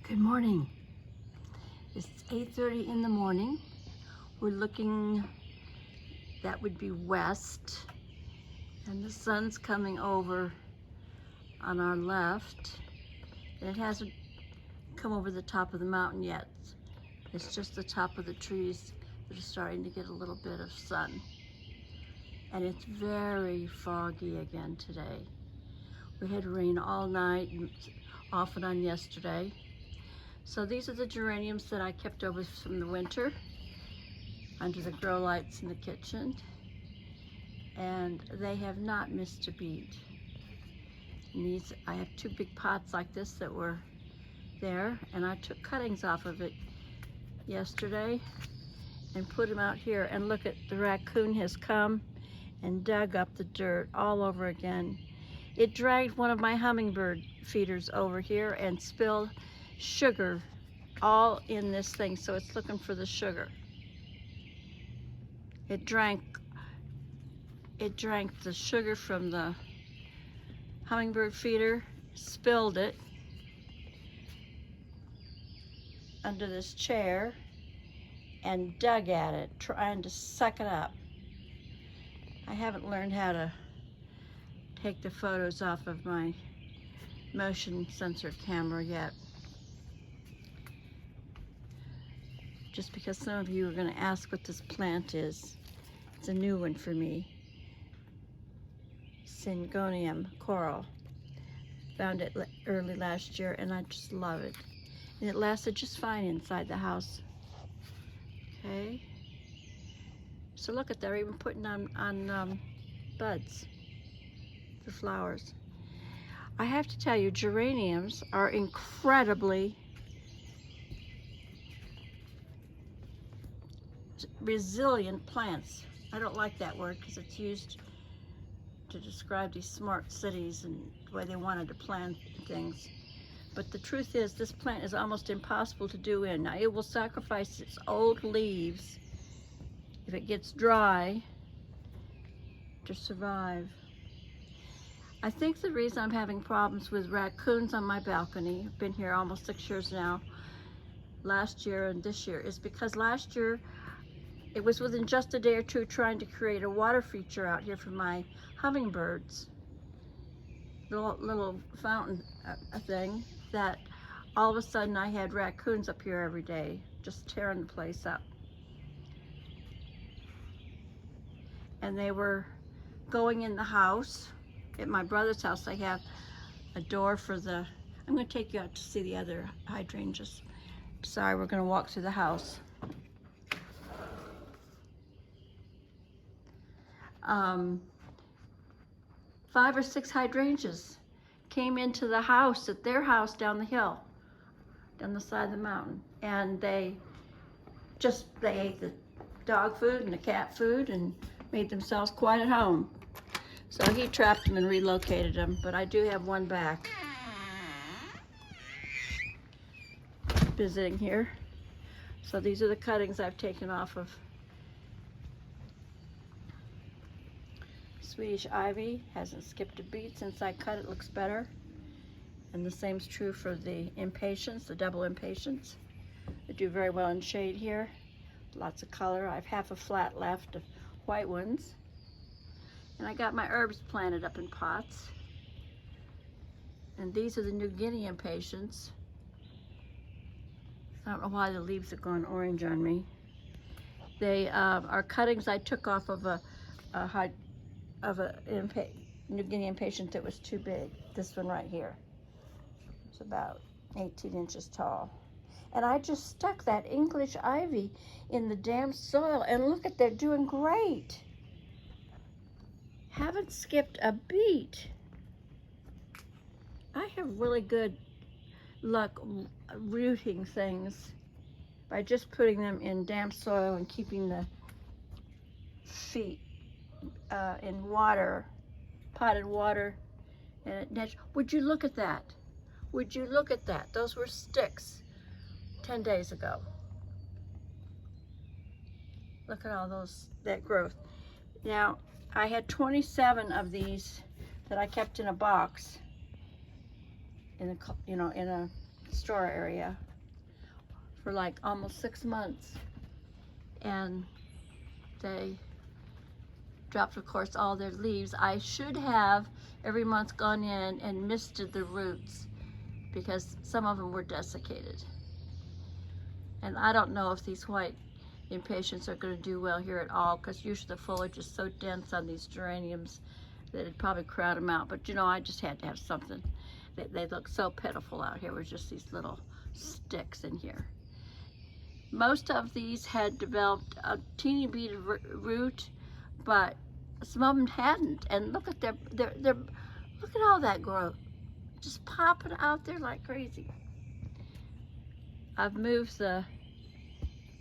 Good morning. It's 8:30 in the morning. We're looking, that would be west, and the sun's coming over on our left. And it hasn't come over the top of the mountain yet. It's just the top of the trees that are starting to get a little bit of sun. And it's very foggy again today. We had rain all night and off and on yesterday. So these are the geraniums that I kept over from the winter under the grow lights in the kitchen, and they have not missed a beat. And these, I have two big pots like this that were there, and I took cuttings off of it yesterday and put them out here. And look, at the raccoon has come and dug up the dirt all over again. It dragged one of my hummingbird feeders over here and spilled sugar all in this thing, so it's looking for the sugar. It drank the sugar from the hummingbird feeder, spilled it under this chair, and dug at it, trying to suck it up. I haven't learned how to take the photos off of my motion sensor camera yet, just because some of you are going to ask what this plant is. It's a new one for me. Syngonium coral. Found it early last year and I just love it. And it lasted just fine inside the house. Okay. So look at, they're even putting on buds for flowers. I have to tell you, geraniums are incredibly resilient plants. I don't like that word because it's used to describe these smart cities and the way they wanted to plant things. But the truth is, this plant is almost impossible to do in. Now, it will sacrifice its old leaves if it gets dry to survive. I think the reason I'm having problems with raccoons on my balcony, I've been here almost 6 years now, last year and this year, is because last year it was within just a day or two trying to create a water feature out here for my hummingbirds. Little fountain thing, that all of a sudden I had raccoons up here every day, just tearing the place up. And they were going in the house. At my brother's house, I have a door for the, I'm going to take you out to see the other hydrangeas. Sorry, we're going to walk through the house. 5 or 6 hydrangeas came into the house, at their house down the hill, down the side of the mountain. And they ate the dog food and the cat food and made themselves quite at home. So he trapped them and relocated them, but I do have one back visiting here. So these are the cuttings I've taken off of. Swedish ivy hasn't skipped a beat since I cut it, looks better. And the same's true for the impatiens, the double impatiens. They do very well in shade here. Lots of color. I have half a flat left of white ones. And I got my herbs planted up in pots. And these are the New Guinea impatiens. I don't know why the leaves are going orange on me. They are cuttings I took off of a New Guinea impatient that was too big. This one right here. It's about 18 inches tall. And I just stuck that English ivy in the damp soil, and look at, they're doing great. Haven't skipped a beat. I have really good luck rooting things by just putting them in damp soil and keeping the feet in water, potted water, and would you look at that? Would you look at that? Those were sticks 10 days ago. Look at all that growth. Now, I had 27 of these that I kept in a box, in a store area for like almost 6 months, and they dropped, of course, all their leaves. I should have every month gone in and misted the roots because some of them were desiccated. And I don't know if these white impatiens are going to do well here at all, because usually the foliage is so dense on these geraniums that it'd probably crowd them out. But you know, I just had to have something. They look so pitiful out here with just these little sticks in here. Most of these had developed a teeny bit of root, but some of them hadn't. And look at look at all that growth, just popping out there like crazy. I've moved the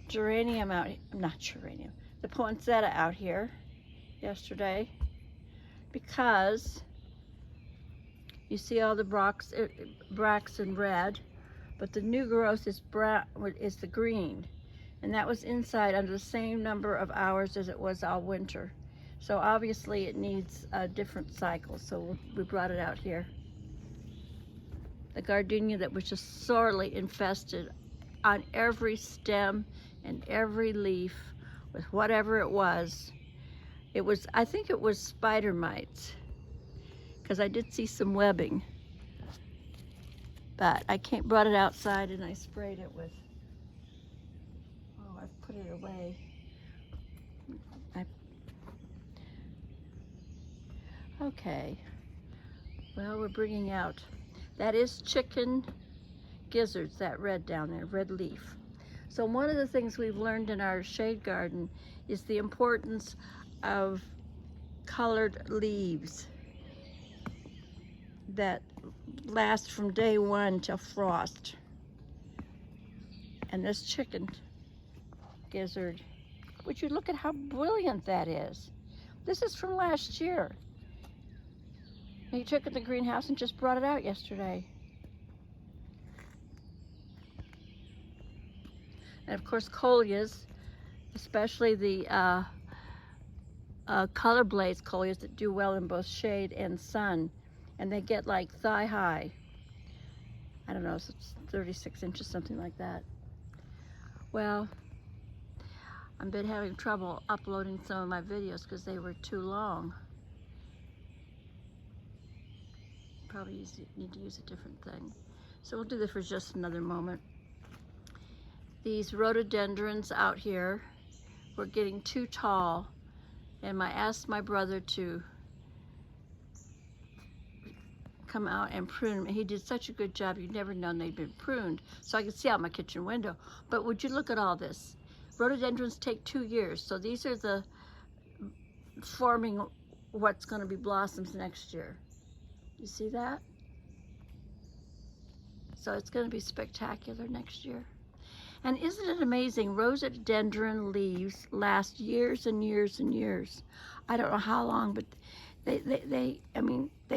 geranium out, not geranium, the poinsettia out here yesterday, because you see all the bracts in red, but the new growth is brown, is the green, and that was inside under the same number of hours as it was all winter. So obviously it needs a different cycle, so we brought it out here. The gardenia that was just sorely infested on every stem and every leaf with whatever it was. I think it was spider mites, because I did see some webbing. But I brought it outside and I sprayed it with, oh, I've put it away. Okay, well, we're bringing out, that is chicken gizzards, that red down there, red leaf. So one of the things we've learned in our shade garden is the importance of colored leaves that last from day one till frost. And this chicken gizzard, would you look at how brilliant that is? This is from last year. He took it to the greenhouse and just brought it out yesterday. And of course, coleus, especially the color blaze coleus that do well in both shade and sun, and they get like thigh high. I don't know, it's 36 inches, something like that. Well, I've been having trouble uploading some of my videos because they were too long. Probably need to use a different thing. So we'll do this for just another moment. These rhododendrons out here were getting too tall, and I asked my brother to come out and prune them. He did such a good job, you'd never known they'd been pruned, so I could see out my kitchen window. But would you look at all this? Rhododendrons take 2 years, so these are the forming what's going to be blossoms next year. You see that? So it's going to be spectacular next year. And isn't it amazing? Rhododendron leaves last years and years and years. I don't know how long, but they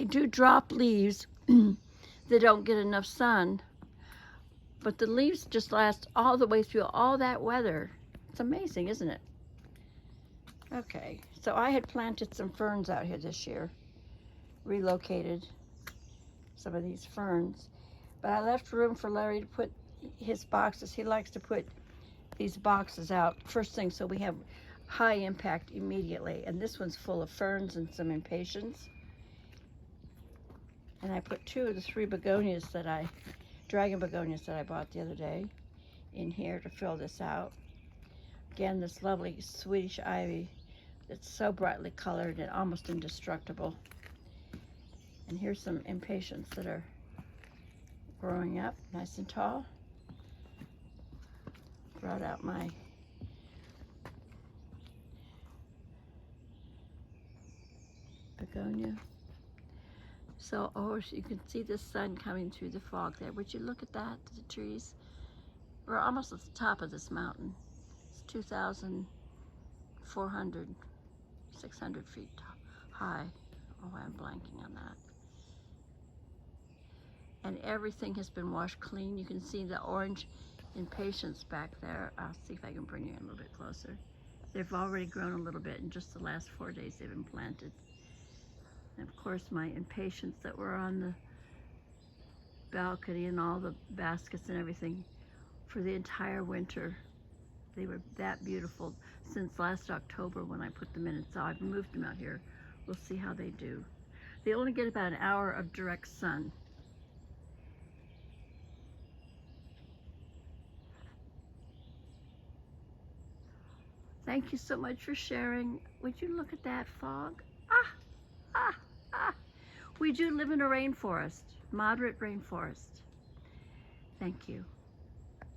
do drop leaves that don't get enough sun, but the leaves just last all the way through all that weather. It's amazing, isn't it? Okay, so I had planted some ferns out here this year, relocated some of these ferns, but I left room for Larry to put his boxes. He likes to put these boxes out first thing so we have high impact immediately. And this one's full of ferns and some impatiens. And I put 2 of the 3 begonias dragon begonias that I bought the other day in here to fill this out. Again, this lovely Swedish ivy that's so brightly colored and almost indestructible. And here's some impatiens that are growing up nice and tall. Brought out my begonia. So, oh, you can see the sun coming through the fog there. Would you look at that, the trees? We're almost at the top of this mountain. It's 2,400, 600 feet high. Oh, I'm blanking on that. And everything has been washed clean. You can see the orange impatiens back there. I'll see if I can bring you in a little bit closer. They've already grown a little bit in just the last 4 days they've been planted. And of course my impatiens that were on balcony and all the baskets and everything for the entire winter. They were that beautiful since last October when I put them in, and so I've moved them out here. We'll see how they do. They only get about an hour of direct sun. Thank you so much for sharing. Would you look at that fog? Ah, ah, ah. We do live in a rainforest, moderate rainforest. Thank you.